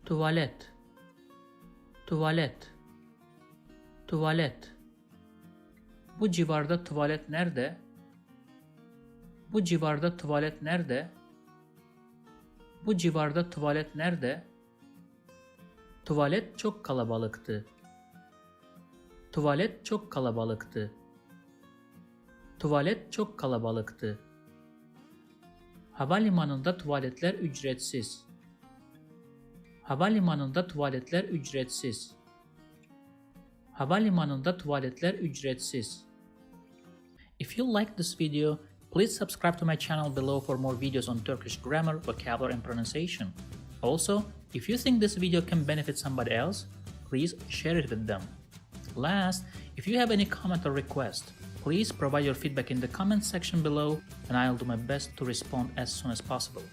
Tuvalet, tuvalet, tuvalet. Bu civarda tuvalet nerede? Bu civarda tuvalet nerede? Bu civarda tuvalet nerede? Tuvalet çok kalabalıktı. Tuvalet çok kalabalıktı. Tuvalet çok kalabalıktı. Havalimanında tuvaletler ücretsiz. Havalimanında tuvaletler ücretsiz. Havalimanında tuvaletler ücretsiz. If you like this video, please subscribe to my channel below for more videos on Turkish grammar, vocabulary and pronunciation. Also, if you think this video can benefit somebody else, please share it with them. Last, if you have any comment or request, please provide your feedback in the comment section below and I'll do my best to respond as soon as possible.